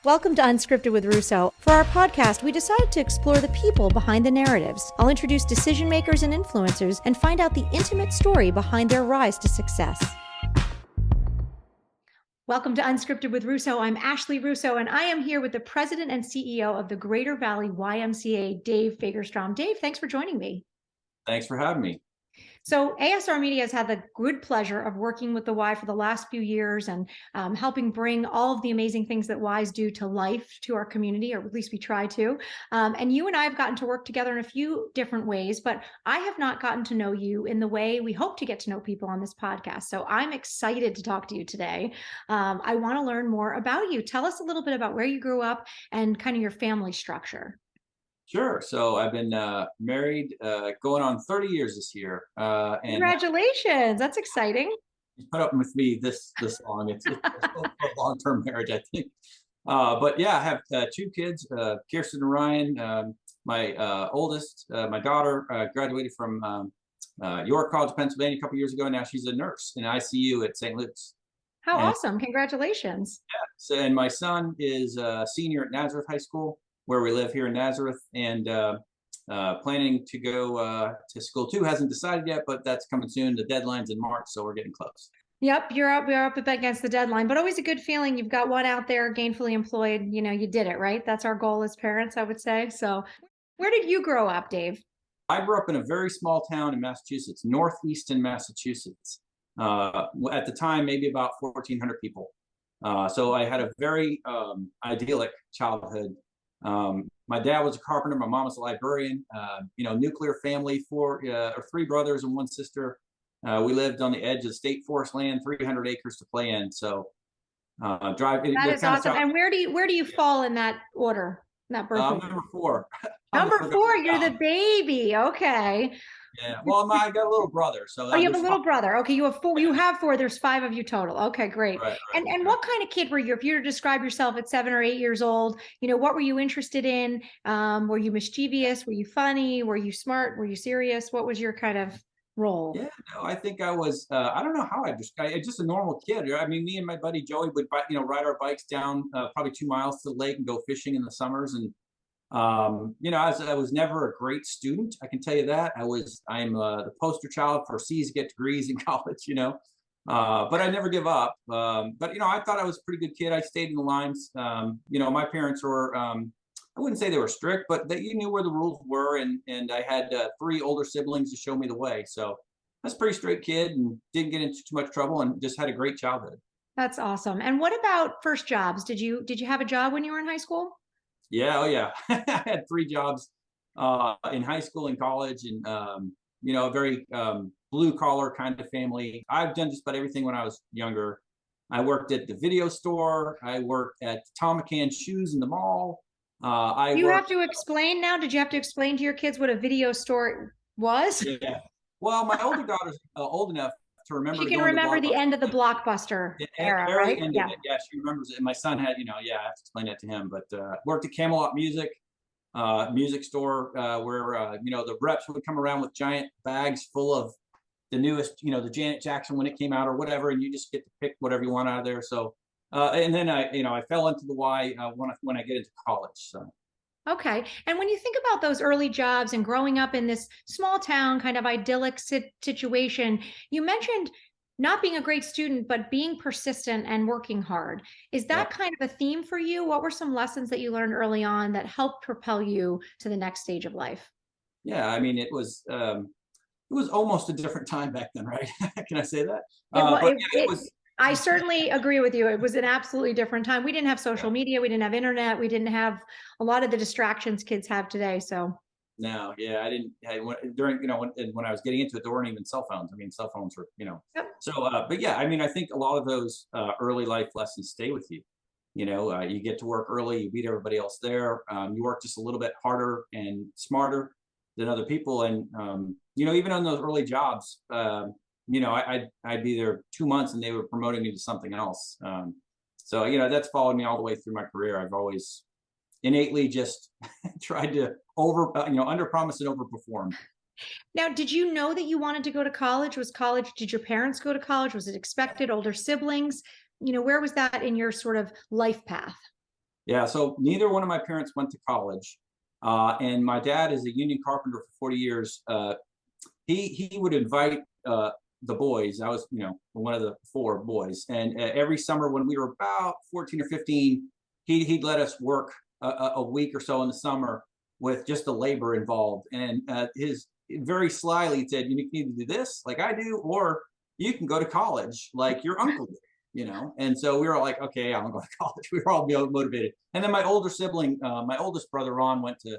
Welcome to Unscripted with Russo. For our podcast, we decided to explore the people behind the narratives. I'll introduce decision makers and influencers and find out the intimate story behind their rise to success. Welcome to Unscripted with Russo. I'm Ashley Russo, and I am here with the president and CEO of the Greater Valley YMCA, Dave Fagerstrom. Dave, thanks for joining me. Thanks for having me. So ASR Media has had the good pleasure of working with the Y for the last few years and helping bring all of the amazing things that Ys do to life to our community, or at least we try to. And you and I have gotten to work together in a few different ways, but I have not gotten to know you in the way we hope to get to know people on this podcast. So I'm excited to talk to you today. I want to learn more about you. Tell us a little bit about where you grew up and kind of your family structure. Sure. So I've been married going on 30 years this year. And Congratulations. That's exciting. you put up with me this long. It's a long-term marriage, I think. But yeah, I have two kids, Kirsten and Ryan. My oldest, my daughter, graduated from York College, Pennsylvania a couple years ago. Now she's a nurse in ICU at St. Luke's. How And, awesome. Congratulations. and my son is a senior at Nazareth High School, where we live here in Nazareth, and planning to go to school too. Hasn't decided yet, but that's coming soon. The deadline's in March, so we're getting close. Yep, we're up against the deadline, but always a good feeling. You've got one out there gainfully employed. You know, you did it, right? That's our goal as parents, I would say. So where did you grow up, Dave? I grew up in a very small town in Massachusetts, northeastern Massachusetts. At the time, maybe about 1,400 people. So I had a very idyllic childhood. My dad was a carpenter. My mom was a librarian. Nuclear family, three brothers and one sister. We lived on the edge of state forest land, 300 acres to play in. So drive. That is awesome. And where do you fall in that order? That birth order? Number four. Number four. You're the baby. Okay. Yeah. Well, I got a little brother. So you have a little brother. Okay. You have four. You have four. There's five of you total. Okay, great. Right, and what kind of kid were you? If you were to describe yourself at 7 or 8 years old, what were you interested in? Were you mischievous? Were you funny? Were you smart? Were you serious? What was your kind of role? Yeah, no, I think I was. I don't know how just a normal kid. I mean, me and my buddy Joey would, ride our bikes down probably 2 miles to the lake and go fishing in the summers. And I was never a great student. I can tell you that. I'm the poster child for C's to get degrees in college. But I never give up. But I thought I was a pretty good kid. I stayed in the lines. My parents were. I wouldn't say they were strict, but you knew where the rules were, and I had 3 older siblings to show me the way. So I was a pretty straight kid and didn't get into too much trouble, and just had a great childhood. That's awesome. And what about first jobs? Did you have a job when you were in high school? Yeah, oh yeah. I had 3 jobs in high school and college, and a very blue collar kind of family. I've done just about everything when I was younger. I worked at the video store. I worked at Tom McCann Shoes in the mall. Have to explain now? Did you have to explain to your kids what a video store was? Yeah. Well, my older daughter's old enough to remember. She can remember the end of the Blockbuster era, right? Yeah, she remembers it. And my son had, I have to explain that to him. But worked at Camelot Music store, where the reps would come around with giant bags full of the newest, the Janet Jackson when it came out or whatever, and you just get to pick whatever you want out of there. So. And then I fell into the Y when I get into college. So. Okay. And when you think about those early jobs and growing up in this small town kind of idyllic situation, you mentioned not being a great student, but being persistent and working hard. Is that kind of a theme for you? What were some lessons that you learned early on that helped propel you to the next stage of life? Yeah, I mean, it was almost a different time back then, right? Can I say that? It was. I certainly agree with you. It was an absolutely different time. We didn't have social media. We didn't have internet. We didn't have a lot of the distractions kids have today. So. No, yeah, I didn't. During when I was getting into it, there weren't even cell phones. I mean, cell phones were Yep. So, but yeah, I mean, I think a lot of those early life lessons stay with you. You get to work early. You beat everybody else there. You work just a little bit harder and smarter than other people, and even on those early jobs. I'd be there 2 months and they were promoting me to something else. So that's followed me all the way through my career. I've always innately just tried to under promise and over perform. Now, did you know that you wanted to go to college? Did your parents go to college? Was it expected? Older siblings? Where was that in your sort of life path? Yeah, so neither one of my parents went to college, and my dad is a union carpenter for 40 years. He would invite the boys. I was, one of the four boys, and every summer when we were about 14 or 15, he'd let us work a week or so in the summer with just the labor involved. And his very slyly said, "You can either do this like I do, or you can go to college like your uncle did." And so we were like, okay, I'm gonna go to college. We were all motivated. And then my older sibling, my oldest brother Ron, went to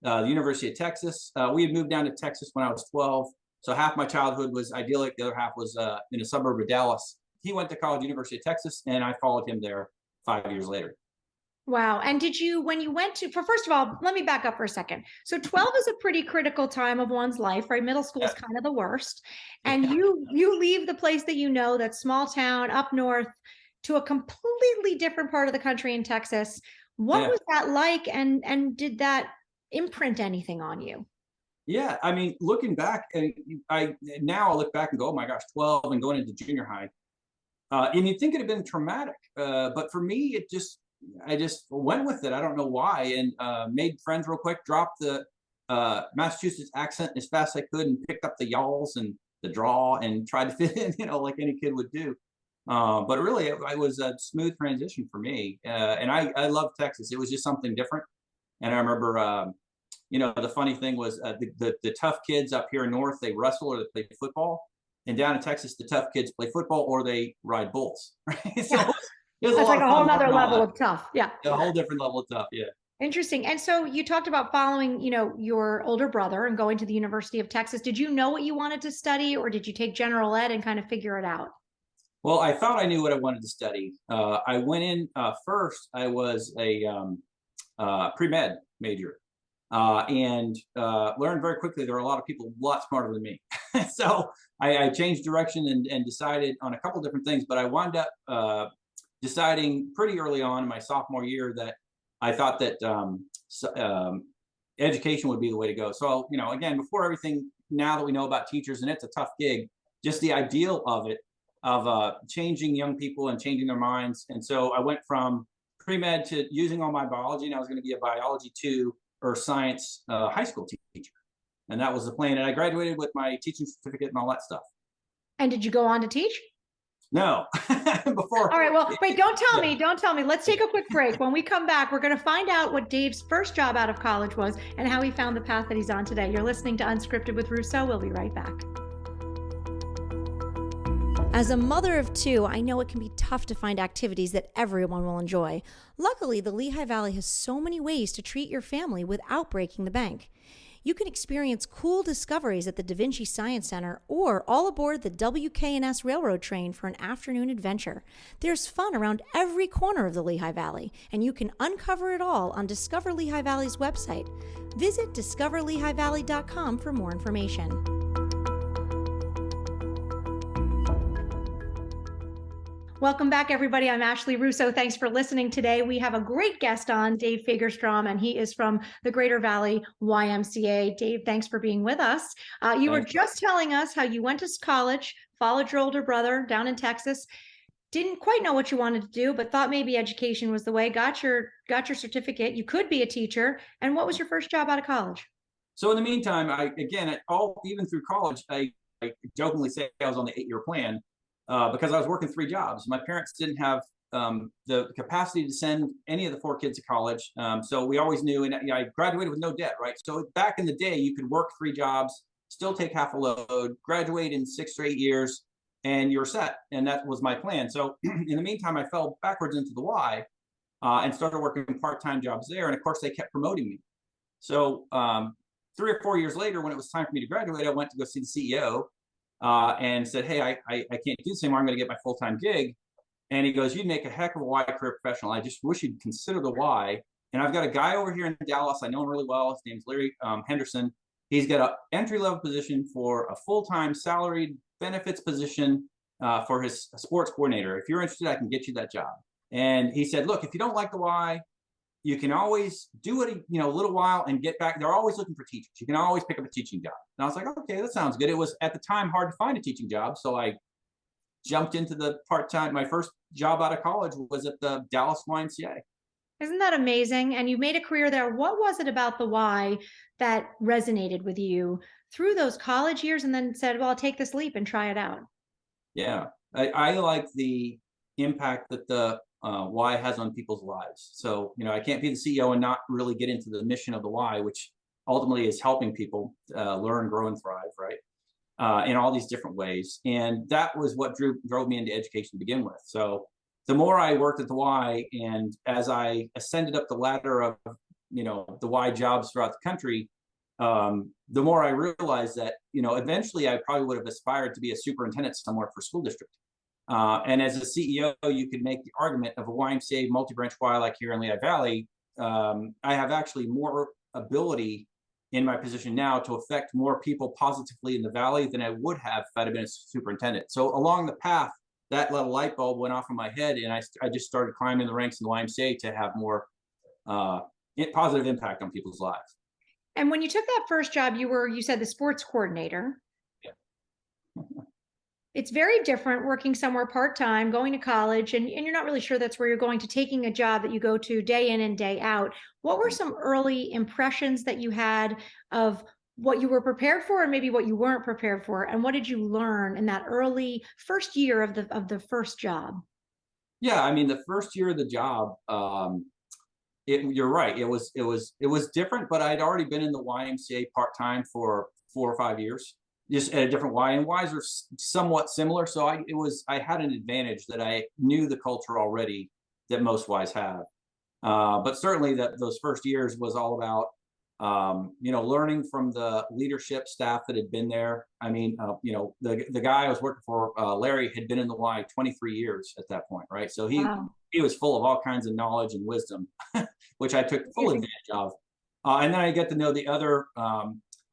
the University of Texas. We had moved down to Texas when I was 12, so half my childhood was idyllic. The other half was in a suburb of Dallas. He went to college, University of Texas, and I followed him there 5 years later. Wow. And did you, when you went to, for first of all, let me back up for a second. So 12 is a pretty critical time of one's life, right? Middle school is kind of the worst. And Yeah. you leave the place that you know, that small town up north, to a completely different part of the country in Texas. What Yeah. was that like? And did that imprint anything on you? Yeah, I mean, looking back, and I now I look back and go, oh my gosh, 12 and going into junior high. And you'd think it had been traumatic, but for me, I just went with it. I don't know why, and made friends real quick. Dropped the Massachusetts accent as fast as I could, and picked up the y'alls and the draw, and tried to fit in, like any kid would do. But really, it was a smooth transition for me, and I love Texas. It was just something different. And I remember, the funny thing was the tough kids up here in North, they wrestle or they play football. And down in Texas, the tough kids play football or they ride bulls, right? So Yeah. it was a That's lot like of a whole fun nother learning all level that. of tough. Yeah. A whole different level of tough, yeah. Interesting. And so you talked about following, your older brother and going to the University of Texas. Did you know what you wanted to study, or did you take general ed and kind of figure it out? Well, I thought I knew what I wanted to study. I went in first. I was a pre-med major, and learned very quickly there were a lot of people a lot smarter than me. So I changed direction and decided on a couple different things. But I wound up deciding pretty early on in my sophomore year that I thought that education would be the way to go. So, again, before everything, now that we know about teachers, and it's a tough gig, just the ideal of it, of changing young people and changing their minds. And so I went from pre-med to using all my biology, and I was going to be a biology 2 or science high school teacher. And that was the plan. And I graduated with my teaching certificate and all that stuff. And did you go on to teach? No, before. All right. Well, wait, don't tell Yeah. me. Don't tell me. Let's take a quick break. When we come back, we're going to find out what Dave's first job out of college was and how he found the path that he's on today. You're listening to Unscripted with Russo. We'll be right back. As a mother of 2, I know it can be tough to find activities that everyone will enjoy. Luckily, the Lehigh Valley has so many ways to treat your family without breaking the bank. You can experience cool discoveries at the Da Vinci Science Center or all aboard the WKNS railroad train for an afternoon adventure. There's fun around every corner of the Lehigh Valley, and you can uncover it all on Discover Lehigh Valley's website. Visit discoverlehighvalley.com for more information. Welcome back, everybody. I'm Ashley Russo. Thanks for listening today. We have a great guest on, Dave Fagerstrom, and he is from the Greater Valley YMCA. Dave, thanks for being with us. You were just telling us how you went to college, followed your older brother down in Texas, didn't quite know what you wanted to do, but thought maybe education was the way, got your certificate. You could be a teacher. And what was your first job out of college? So in the meantime, even through college, I jokingly say I was on the 8-year plan. Because I was working 3 jobs. My parents didn't have the capacity to send any of the 4 kids to college. So we always knew, and I graduated with no debt, right? So back in the day, you could work 3 jobs, still take half a load, graduate in 6 or 8 years, and you're set. And that was my plan. So in the meantime, I fell backwards into the Y and started working part-time jobs there. And of course, they kept promoting me. So 3 or 4 years later, when it was time for me to graduate, I went to go see the CEO. And said, hey, I can't do this anymore. I'm going to get my full-time gig. And he goes, you'd make a heck of a Y career professional. I just wish you'd consider the Y. And I've got a guy over here in Dallas. I know him really well. His name's Larry Henderson. He's got an entry-level position for a full-time salaried benefits position for his sports coordinator. If you're interested, I can get you that job. And he said, look, if you don't like the Y, you can always do it, a little while and get back. They're always looking for teachers. You can always pick up a teaching job. And I was like, okay, that sounds good. It was at the time hard to find a teaching job. So I jumped into the part-time. My first job out of college was at the Dallas YMCA. Isn't that amazing? And you made a career there. What was it about the Y that resonated with you through those college years and then said, well, I'll take this leap and try it out? Yeah, I like the impact that the Y has on people's lives. So, I can't be the CEO and not really get into the mission of the Y, which ultimately is helping people learn, grow, and thrive, right? In all these different ways. And that was what drove me into education to begin with. So the more I worked at the Y, and as I ascended up the ladder of, the Y jobs throughout the country, the more I realized that, eventually I probably would have aspired to be a superintendent somewhere for school district. And as a CEO, you could make the argument of a YMCA multi-branch Y like here in Lehigh Valley. I have actually more ability in my position now to affect more people positively in the valley than I would have if I'd have been a superintendent. So along the path, that little light bulb went off in my head, and I just started climbing the ranks in the YMCA to have more positive impact on people's lives. And when you took that first job, you said the sports coordinator. Yeah. It's very different working somewhere part-time, going to college, and you're not really sure that's where you're going to, taking a job that you go to day in and day out. What were some early impressions that you had of what you were prepared for and maybe what you weren't prepared for? And what did you learn in that early first year of the first job? Yeah, I mean, the first year of the job, you're right. It was different, but I'd already been in the YMCA part-time for 4 or 5 years, just at a different Y. And Ys are somewhat similar, so I had an advantage that I knew the culture already that most Ys have. But certainly those first years was all about learning from the leadership staff that had been there. I mean, the guy I was working for, Larry, had been in the Y 23 years at that point, right? So Wow. he was full of all kinds of knowledge and wisdom, which I took full advantage of. And then I get to know the other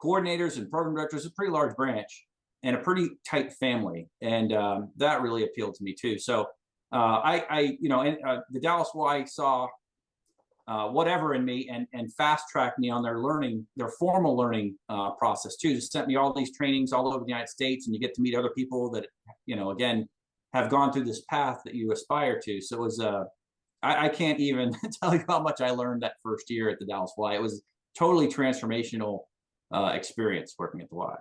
coordinators and program directors, a pretty large branch and a pretty tight family, and that really appealed to me too. So the Dallas Y saw whatever in me, and fast tracked me on their formal learning process too. Just sent me all these trainings all over the United States, and you get to meet other people that again have gone through this path that you aspire to. So it was I can't even tell you how much I learned that first year at the Dallas Y. It was totally transformational experience working at the Y.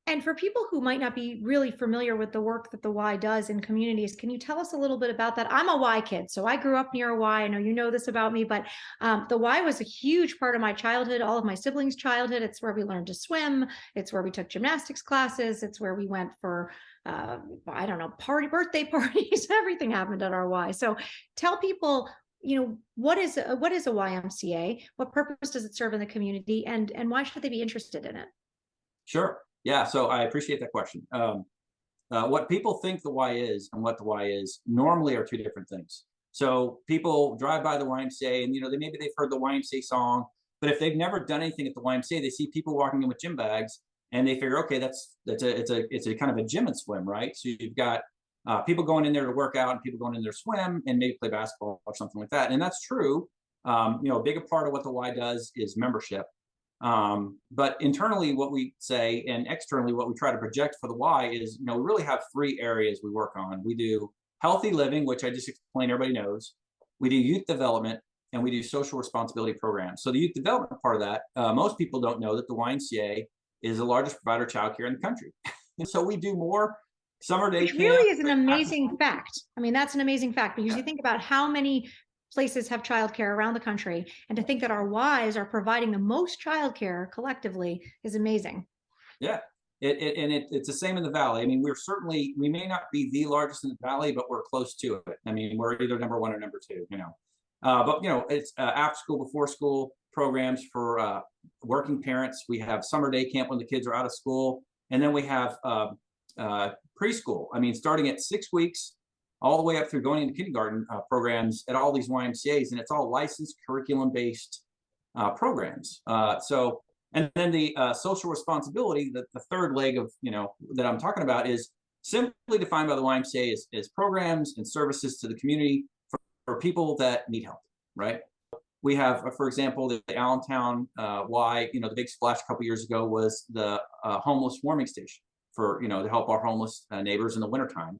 And for people who might not be really familiar with the work that the Y does in communities, can you tell us a little bit about that? I'm a Y kid, so I grew up near a Y. I know you know this about me, but the Y was a huge part of my childhood, all of my siblings' childhood. It's where we learned to swim. It's where we took gymnastics classes. It's where we went for, I don't know, birthday parties. Everything happened at our Y. So tell people, what is a YMCA? What purpose does it serve in the community? And why should they be interested in it? Sure. Yeah. So I appreciate that question. What people think the Y is and what the Y is normally are two different things. So people drive by the YMCA, and maybe they've heard the YMCA song, but if they've never done anything at the YMCA, they see people walking in with gym bags, and they figure, okay, it's a kind of a gym and swim, right? So you've got people going in there to work out, and people going in there to swim and maybe play basketball or something like that, and that's true. A bigger part of what the Y does is membership. But internally, what we say, and externally, what we try to project for the Y is, we really have three areas we work on. We do healthy living, which I just explained, everybody knows. We do youth development, and we do social responsibility programs. So the youth development part of that, most people don't know that the YMCA is the largest provider of childcare in the country. And so we do more summer day Which camp. really is an amazing fact. I mean, that's an amazing fact, because you think about how many places have childcare around the country, and to think that our Ys are providing the most childcare collectively is amazing. Yeah, it's the same in the valley. I mean, we may not be the largest in the valley, but we're close to it. I mean, we're either number one or number two. But it's after school, before school programs for working parents. We have summer day camp when the kids are out of school, and then we have preschool. I mean, starting at 6 weeks all the way up through going into kindergarten programs at all these YMCAs, and it's all licensed curriculum-based programs. And then the social responsibility, the third leg of that I'm talking about, is simply defined by the YMCA as programs and services to the community for people that need help. Right? We have, for example, the Allentown Y. The big splash a couple years ago was the homeless warming station for to help our homeless neighbors in the wintertime.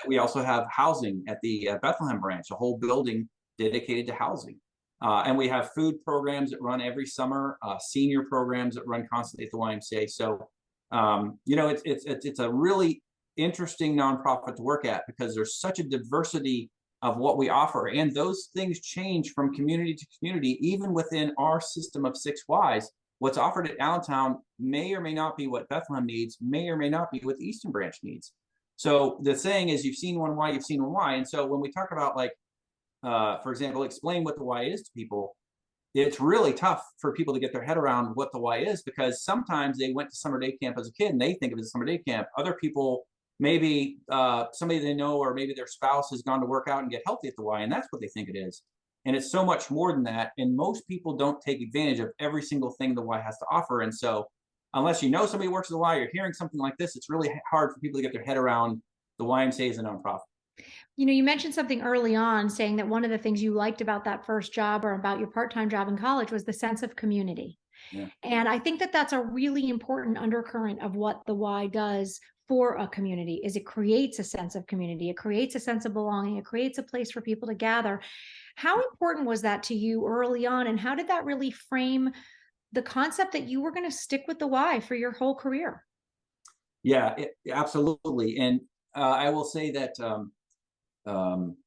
We also have housing at the Bethlehem branch, a whole building dedicated to housing. And we have food programs that run every summer, senior programs that run constantly at the YMCA. So, it's a really interesting nonprofit to work at because there's such a diversity of what we offer, and those things change from community to community. Even within our system of 6Ys, what's offered at Allentown may or may not be what Bethlehem needs, may or may not be what the Eastern Branch needs. So the saying is, you've seen one Y, you've seen one Y. And so when we talk about, like, for example, explain what the Y is to people, it's really tough for people to get their head around what the Y is, because sometimes they went to summer day camp as a kid and they think of it as a summer day camp. Other people, maybe somebody they know, or maybe their spouse has gone to work out and get healthy at the Y, and that's what they think it is. And it's so much more than that. And most people don't take advantage of every single thing the Y has to offer. And so unless you know somebody who works at the Y, you're hearing something like this, it's really hard for people to get their head around the YMCA as a nonprofit. You mentioned something early on saying that one of the things you liked about that first job or about your part-time job in college was the sense of community. Yeah. And I think that that's a really important undercurrent of what the Y does for a community. Is it creates a sense of community. It creates a sense of belonging. It creates a place for people to gather. How important was that to you early on? And how did that really frame the concept that you were going to stick with the Y for your whole career? Yeah, absolutely. And I will say that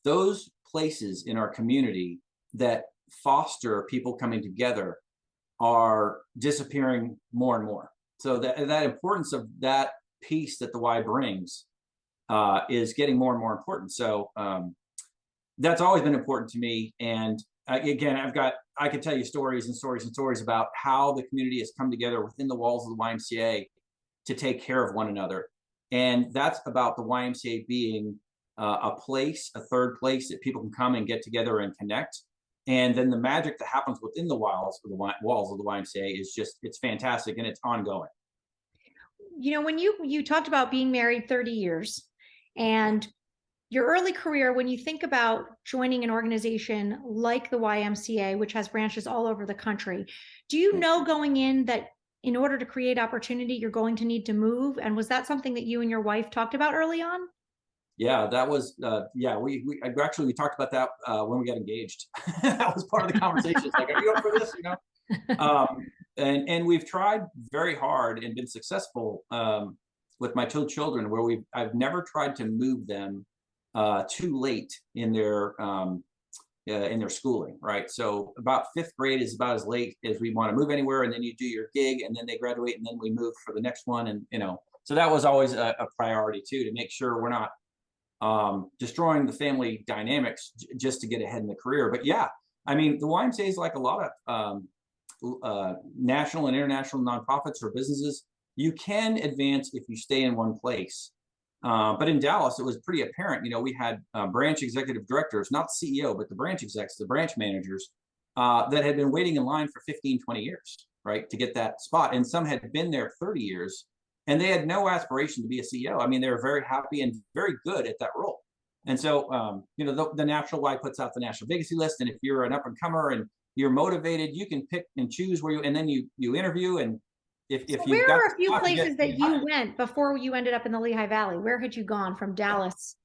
those places in our community that foster people coming together are disappearing more and more. So that importance of that piece that the Y brings is getting more and more important. So that's always been important to me. And again, I could tell you stories and stories and stories about how the community has come together within the walls of the YMCA to take care of one another. And that's about the YMCA being a place, a third place that people can come and get together and connect. And then the magic that happens within the walls of the YMCA is just, it's fantastic, and it's ongoing. When you talked about being married 30 years and your early career, when you think about joining an organization like the YMCA, which has branches all over the country, do you know going in that in order to create opportunity, you're going to need to move? And was that something that you and your wife talked about early on? Yeah, that was we talked about that when we got engaged. That was part of the conversation. It's like, are you up for this? And we've tried very hard and been successful with my two children, where I've never tried to move them too late in their schooling, right? So about fifth grade is about as late as we want to move anywhere, and then you do your gig, and then they graduate, and then we move for the next one, and so that was always a priority too, to make sure we're not destroying the family dynamics just to get ahead in the career. But yeah, I mean, the YMCA is like a lot of national and international nonprofits or businesses. You can advance if you stay in one place. But in Dallas, it was pretty apparent. We had branch executive directors, not CEO, but the branch execs, the branch managers, that had been waiting in line for 15, 20 years, right, to get that spot. And some had been there 30 years. And they had no aspiration to be a CEO. I mean, they were very happy and very good at that role. And so, the National Y puts out the national vacancy list. And if you're an up and comer and you're motivated, you can pick and choose and then you interview. And if you've where got are a few places that you went before you ended up in the Lehigh Valley? Where had you gone from Dallas?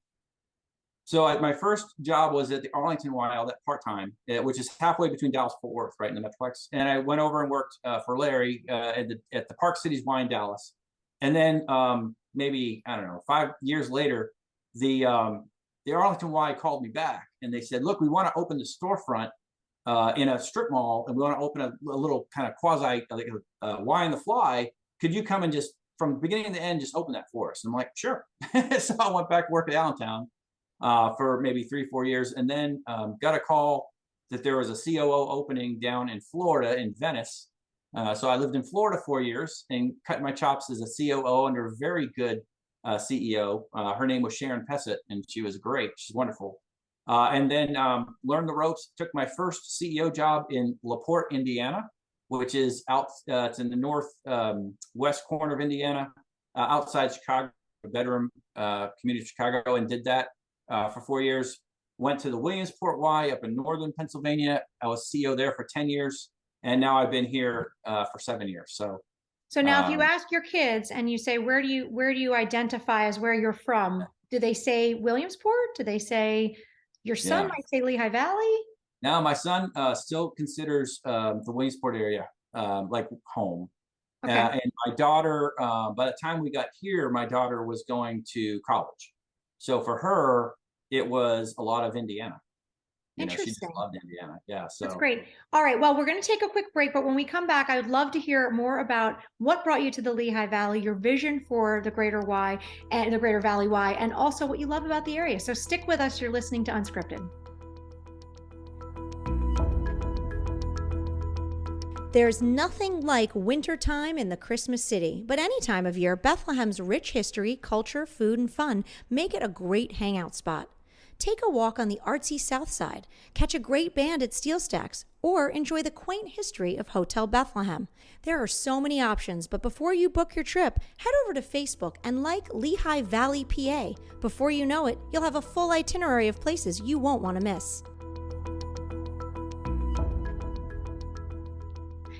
So my first job was at the Arlington Y, that part-time, which is halfway between Dallas and Fort Worth, right in the Metroplex. And I went over and worked for Larry at the Park Cities Y in Dallas. And then maybe, I don't know, 5 years later, the Arlington Y called me back, and they said, look, we want to open the storefront in a strip mall, and we want to open a little kind of quasi like Y on the fly. Could you come and just from beginning to end just open that for us? And I'm like, sure. So I went back to work at Allentown for maybe 3-4 years, and then got a call that there was a COO opening down in Florida, in Venice. So I lived in Florida 4 years and cut my chops as a COO under a very good CEO. Her name was Sharon Pessett, and she was great. She's wonderful. And then learned the ropes. Took my first CEO job in LaPorte, Indiana, which is out. It's in the north west corner of Indiana, outside Chicago, a bedroom community of Chicago, and did that for 4 years. Went to the Williamsport Y up in northern Pennsylvania. I was CEO there for 10 years. And now I've been here for 7 years. So now if you ask your kids and you say, where do you identify as where you're from? Do they say Williamsport? Do they say your son might say Lehigh Valley? Now my son still considers the Williamsport area like home. Okay. And my daughter, by the time we got here, my daughter was going to college. So for her, it was a lot of Indiana. She just Interesting. loved Indiana. Yeah. That's So great. All right. Well, we're going to take a quick break, but when we come back, I would love to hear more about what brought you to the Lehigh Valley, your vision for the Greater Y and the Greater Valley Y, and also what you love about the area. So stick with us. You're listening to Unscripted. There's nothing like wintertime in the Christmas city, but any time of year, Bethlehem's rich history, culture, food, and fun make it a great hangout spot. Take a walk on the artsy South Side, catch a great band at Steel Stacks, or enjoy the quaint history of Hotel Bethlehem. There are so many options, but before you book your trip, head over to Facebook and like Lehigh Valley, PA. Before you know it, you'll have a full itinerary of places you won't want to miss.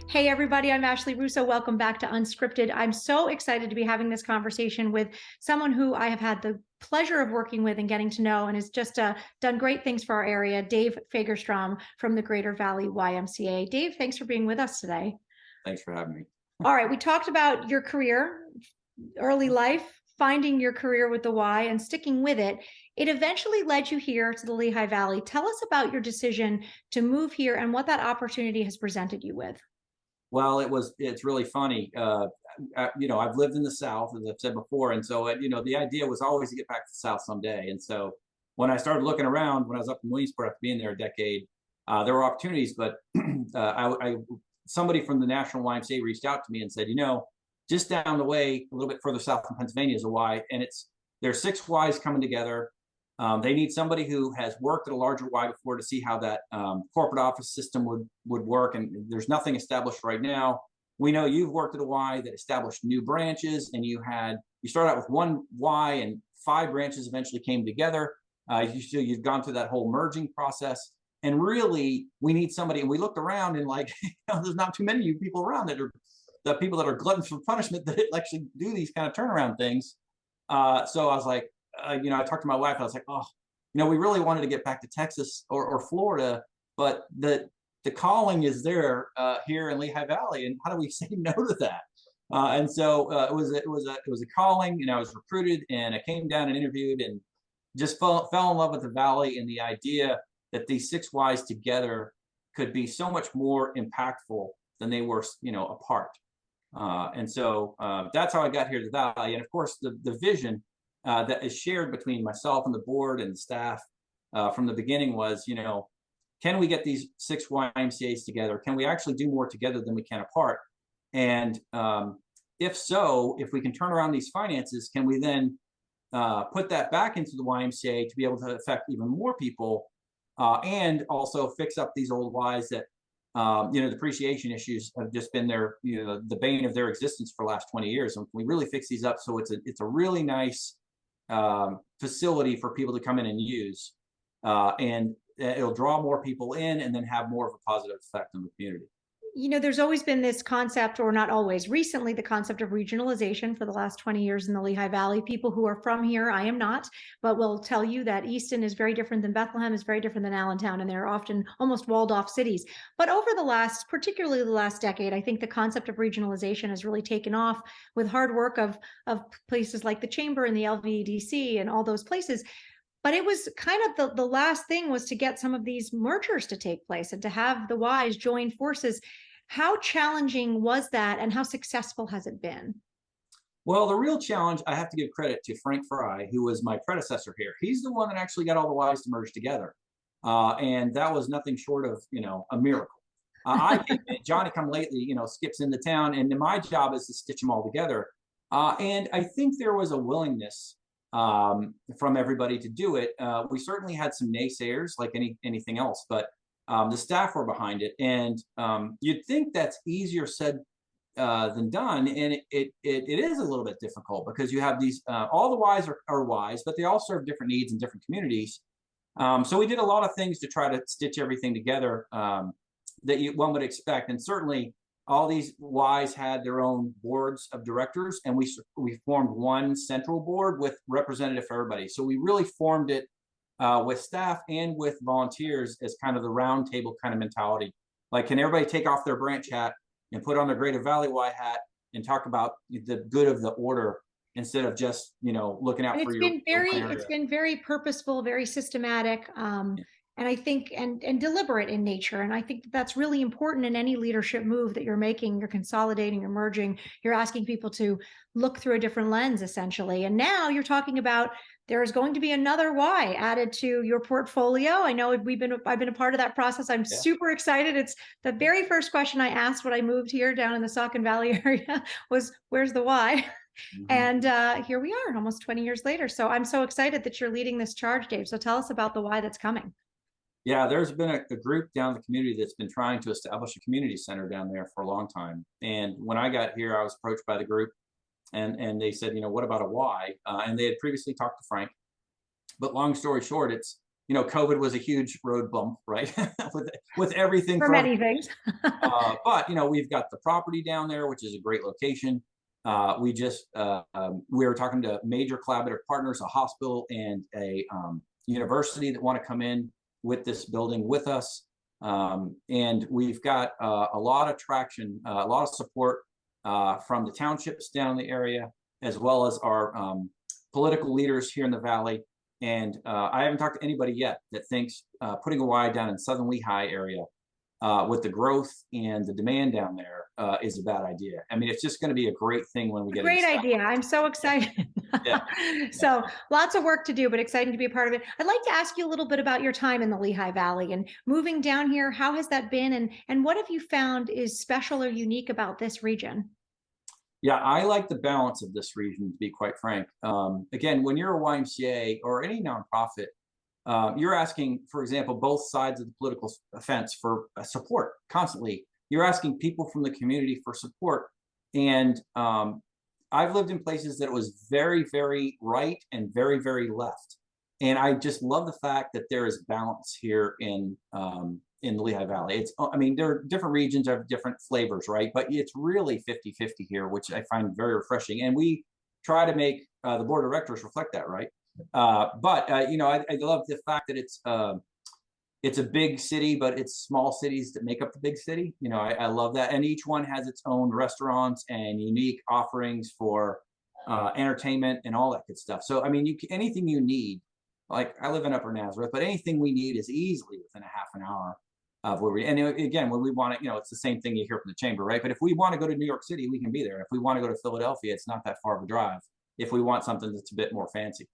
Hey everybody, I'm Ashley Russo. Welcome back to Unscripted. I'm so excited to be having this conversation with someone who I have had the pleasure of working with and getting to know, and has just done great things for our area, Dave Fagerstrom from the Greater Valley YMCA. Dave, thanks for being with us today. thanks for having me. All right, we talked about your career, early life, finding your career with the Y and sticking with it. It eventually led you here to the Lehigh Valley. Tell us about your decision to move here and what that opportunity has presented you with. Well, it's really funny. I've lived in the South, as I've said before. And so, the idea was always to get back to the South someday. And so when I started looking around, when I was up in Williamsport after being there a decade, there were opportunities, but somebody from the National YMCA reached out to me and said, just down the way, a little bit further south in Pennsylvania is a Y, and there's 6 Ys coming together. They need somebody who has worked at a larger Y before to see how that corporate office system would work. And there's nothing established right now. We know you've worked at a Y that established new branches, and you started out with 1 Y and 5 branches eventually came together. You've gone through that whole merging process. And really, we need somebody. And we looked around and there's not too many of you people around that are the people that are gluttons for punishment that actually do these kind of turnaround things. So I was like, I talked to my wife. I was like, oh, we really wanted to get back to Texas or Florida, but the calling is there here in Lehigh Valley, and how do we say no to that? And so it was a calling. I was recruited, and I came down and interviewed, and just fell in love with the valley and the idea that these 6 Ys together could be so much more impactful than they were, apart. And so that's how I got here to the valley, and of course the vision that is shared between myself and the board and the staff from the beginning was, can we get these 6 YMCAs together? Can we actually do more together than we can apart? And if so, if we can turn around these finances, can we then put that back into the YMCA to be able to affect even more people and also fix up these old Ys that, depreciation issues have just been the bane of their existence for the last 20 years. And we really fix these up so it's a really nice facility for people to come in and use, and it'll draw more people in and then have more of a positive effect on the community. There's always been this concept, or not always, recently, the concept of regionalization for the last 20 years in the Lehigh Valley. People who are from here, I am not, but will tell you that Easton is very different than Bethlehem, is very different than Allentown, and they're often almost walled off cities. But over particularly the last decade, I think the concept of regionalization has really taken off with hard work of places like the Chamber and the LVEDC and all those places. But it was kind of the last thing was to get some of these mergers to take place and to have the Ys join forces. How challenging was that, and how successful has it been? Well, the real challenge, I have to give credit to Frank Fry, who was my predecessor here. He's the one that actually got all the Ys to merge together. And that was nothing short of, a miracle. Johnny come lately, skips into town, and my job is to stitch them all together. And I think there was a willingness from everybody to do it. We certainly had some naysayers, like anything else, but the staff were behind it, and you'd think that's easier said than done, and it is a little bit difficult because you have these all the Ys are Ys, but they all serve different needs in different communities. So we did a lot of things to try to stitch everything together that one would expect, and certainly all these Ys had their own boards of directors, and we formed one central board with representative for everybody. So we really formed it with staff and with volunteers as kind of the round table kind of mentality. Like, can everybody take off their branch hat and put on their Greater Valley Y hat and talk about the good of the order instead of just, looking And out for your one area. it's been very purposeful, very systematic, and I think and deliberate in nature. And I think that's really important in any leadership move that you're making. You're consolidating, you're merging, you're asking people to look through a different lens, essentially. And now you're talking about there is going to be another Y added to your portfolio. I know I've been a part of that process. I'm Yeah. super excited. It's the very first question I asked when I moved here down in the Saucon Valley area was, "Where's the Y?" Mhm. And here we are almost 20 years later. So I'm so excited that you're leading this charge, Dave. So tell us about the Y that's coming. Yeah, there's been a group down in the community that's been trying to establish a community center down there for a long time. And when I got here, I was approached by the group, and they said, what about a Y? And they had previously talked to Frank. But long story short, it's, COVID was a huge road bump, right? with everything For thrown. many things. But we've got the property down there, which is a great location. We were talking to major collaborative partners, a hospital and a university that want to come in with this building with us. And we've got a lot of traction, a lot of support from the townships down in the area, as well as our political leaders here in the Valley. And I haven't talked to anybody yet that thinks putting a Y down in Southern Lehigh area with the growth and the demand down there is a bad idea. I mean, it's just going to be a great thing when we get Great it. idea. I'm so excited. Yeah. So lots of work to do, but exciting to be a part of it. I'd like to ask you a little bit about your time in the Lehigh Valley and moving down here. How has that been? And what have you found is special or unique about this region? Yeah, I like the balance of this region, to be quite frank. Again, when you're a YMCA or any nonprofit, you're asking, for example, both sides of the political fence for support constantly. You're asking people from the community for support. And I've lived in places that was very, very right and very, very left. And I just love the fact that there is balance here in the Lehigh Valley. I mean, there are different regions have different flavors, right? But it's really 50-50 here, which I find very refreshing. And we try to make the board of directors reflect that, right? I love the fact that it's a big city, but it's small cities that make up the big city. I love that. And each one has its own restaurants and unique offerings for entertainment and all that good stuff. So, I mean, anything you need, like I live in Upper Nazareth, but anything we need is easily within a half an hour of where and again, when we want to, it's the same thing you hear from the chamber, right? But if we want to go to New York City, we can be there. If we want to go to Philadelphia, it's not that far of a drive. If we want something that's a bit more fancy.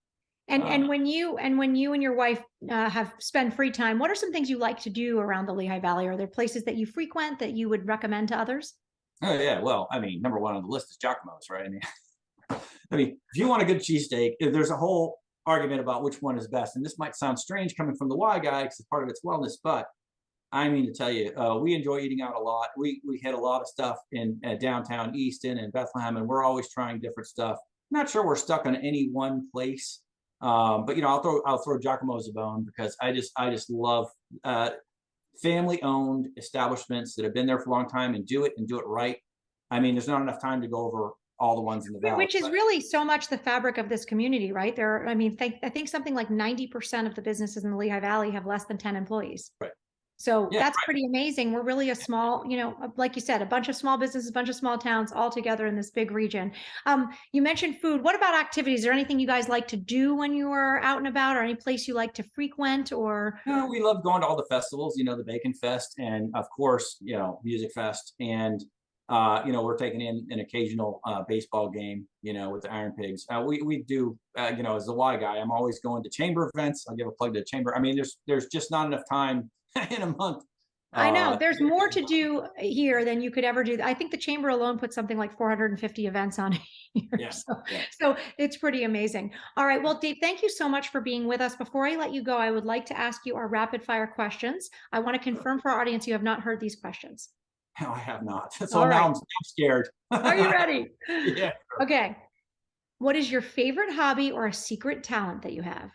And when you and your wife have spent free time, what are some things you like to do around the Lehigh Valley? Are there places that you frequent that you would recommend to others? Oh yeah, well, I mean, number one on the list is Giacomo's, right? I mean, if you want a good cheesesteak, there's a whole argument about which one is best. And this might sound strange coming from the Y guy because part of it's wellness, but I mean to tell you, we enjoy eating out a lot. We hit a lot of stuff in downtown Easton and Bethlehem, and we're always trying different stuff. I'm not sure we're stuck on any one place, but I'll throw Giacomo's a bone because I just love family-owned establishments that have been there for a long time and do it right. I mean, there's not enough time to go over all the ones in the valley, Which is really so much the fabric of this community, right? I mean, I think something like 90% of the businesses in the Lehigh Valley have less than 10 employees. Right. So Yeah, that's right. pretty amazing. We're really a small, like you said, a bunch of small businesses, a bunch of small towns all together in this big region. You mentioned food. What about activities? Is there anything you guys like to do when you are out and about, or any place you like to frequent? Or We love going to all the festivals, the Bacon Fest, and of course, Music Fest, and we're taking in an occasional baseball game, with the Iron Pigs. We do, as the Y guy, I'm always going to chamber events. I'll give a plug to the chamber. I mean, there's just not enough time in a month. I know there's more to do here than you could ever do. I think the chamber alone puts something like 450 events on here. Yeah, So it's pretty amazing. All right. Well, Dave, thank you so much for being with us. Before I let you go, I would like to ask you our rapid fire questions. I want to confirm for our audience you have not heard these questions. No, I have not. So All now right. I'm scared. Are you ready? Yeah. Okay. What is your favorite hobby or a secret talent that you have?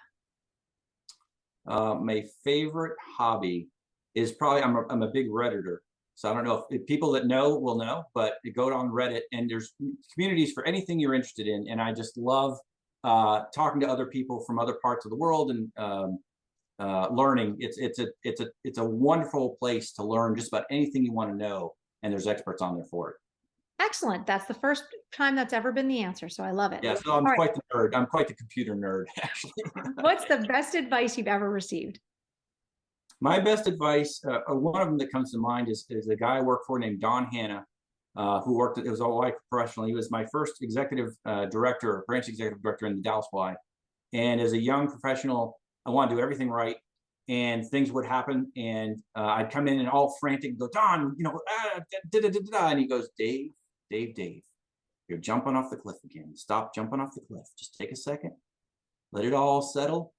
My favorite hobby is probably I'm a big Redditor. So I don't know if people that know will know, but you go on Reddit and there's communities for anything you're interested in. And I just love talking to other people from other parts of the world and learning. It's a wonderful place to learn just about anything you want to know, and there's experts on there for it. Excellent. That's the first time that's ever been the answer, so I love it. Yeah, so I'm quite the nerd. I'm quite the computer nerd, actually. What's the best advice you've ever received? My best advice, one of them that comes to mind is a guy I work for named Don Hanna, who worked at, it was all Y professional. He was my first executive director, branch executive director in the Dallas Y. And as a young professional, I wanted to do everything right, and things would happen, and I'd come in and all frantic and go, Don, and he goes, Dave, you're jumping off the cliff again. Stop jumping off the cliff. Just take a second, let it all settle,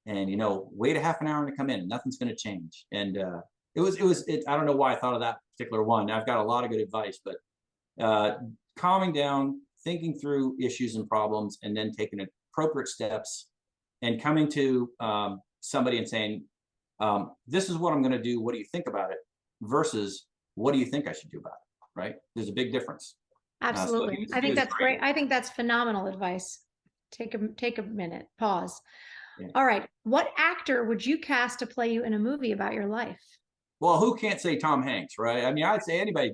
and wait a half an hour to come in, and nothing's going to change. And it was I don't know why I thought of that particular one. I've got a lot of good advice, but calming down, thinking through issues and problems, and then taking appropriate steps, and coming to somebody and saying, this is what I'm going to do. What do you think about it? Versus, what do you think I should do about it? Right? There's a big difference. Absolutely. I think that's great. I think that's phenomenal advice. Take a minute, pause. Yeah. All right. What actor would you cast to play you in a movie about your life? Well, who can't say Tom Hanks, right? I mean, I'd say anybody.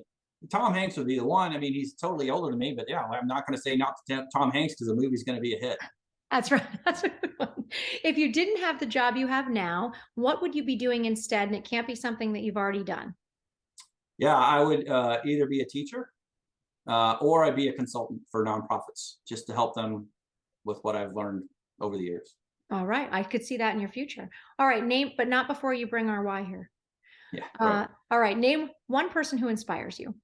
Tom Hanks would be the one. I mean, he's totally older than me, but yeah, I'm not going to say not to Tom Hanks because the movie's going to be a hit. That's right. That's a good one. If you didn't have the job you have now, what would you be doing instead? And it can't be something that you've already done. Yeah, I would either be a teacher or I'd be a consultant for nonprofits, just to help them with what I've learned over the years. All right. I could see that in your future. All right. Name, but not before you bring our why here. Yeah. Right. All right. Name one person who inspires you.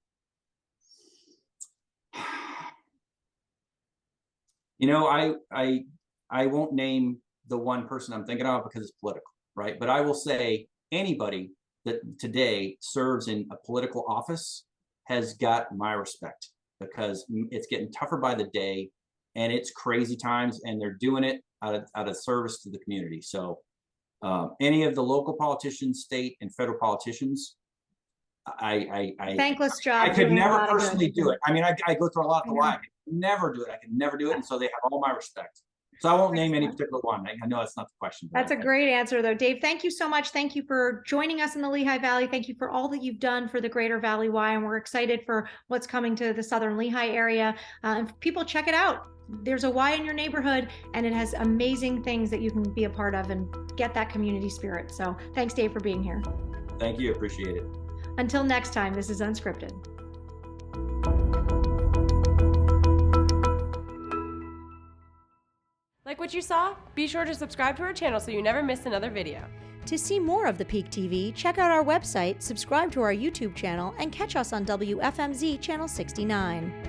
I won't name the one person I'm thinking of because it's political, right? But I will say anybody that today serves in a political office has got my respect, because it's getting tougher by the day, and it's crazy times, and they're doing it out of service to the community. So any of the local politicians, state and federal politicians, thankless job. I could never personally do it. I mean, I go through a lot of the Y. I could never do it. I could never do it. And so they have all my respect. So I won't name any particular one. I know that's not the question. That's a great answer, though. Dave, thank you so much. Thank you for joining us in the Lehigh Valley. Thank you for all that you've done for the Greater Valley Y, and we're excited for what's coming to the Southern Lehigh area. And people, check it out. There's a Y in your neighborhood, and it has amazing things that you can be a part of and get that community spirit. So thanks, Dave, for being here. Thank you. Appreciate it. Until next time, this is Unscripted. Like what you saw? Be sure to subscribe to our channel so you never miss another video. To see more of the Peak TV, check out our website, subscribe to our YouTube channel, and catch us on WFMZ Channel 69.